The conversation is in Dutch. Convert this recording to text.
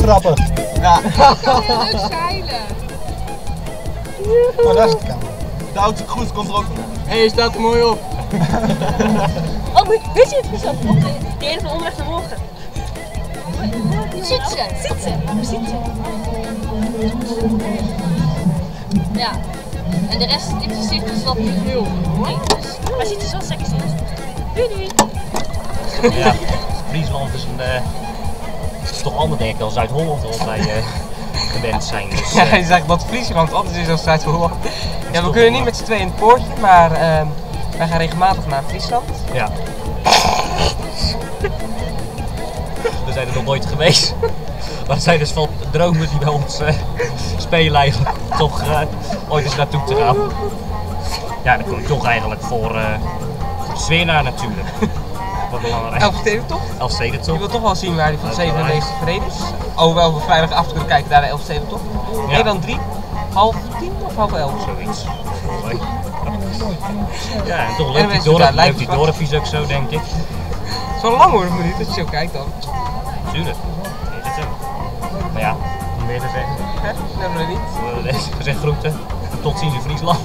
grappig. Ja. Ik kan heel leuk zeilen. Oh, daar is het kan. De oudste Kroes komt er ook van. Hé, je staat er mooi op. Oh, weet je het Friesland? Die ene van onderweg naar morgen. Zitten. Ja. En de rest interesseert ons dat niet heel. Maar ziet er wel sexy uit. Doei. Ja, Friesland is een is toch anders denk ik dan Zuid-Holland wat wij gewend zijn. Dus, Ja, je zegt dat Friesland anders is dan Zuid-Holland. Ja, we kunnen niet met z'n tweeën in het poortje, maar wij gaan regelmatig naar Friesland. Ja. We zijn er nog nooit geweest. Maar het zijn dus van dromen die bij ons spelen eigenlijk toch ooit eens naartoe te gaan. Ja, dan kom je toch eigenlijk voor de sfeer naar natuurlijk. Wat belangrijk. Elfstedentocht? Elfstedentocht. Je wilt toch wel zien waar die van de 7 de meeste verreden is. Alhoewel we vrijdag af kunnen kijken naar de Elfstedentocht. Ja. Nederland 3, half 10 of half 11? Zoiets. Mooi. Ja, en toch En leuk die dorpjes ook zo denk ik. Zo lang hoor, een minuut dat je zo kijkt dan. Tuurlijk. Is het zo. Maar ja, niet meer te zeggen. Hè? Dat hebben we niet. We zeggen groeten. Tot ziens in Friesland.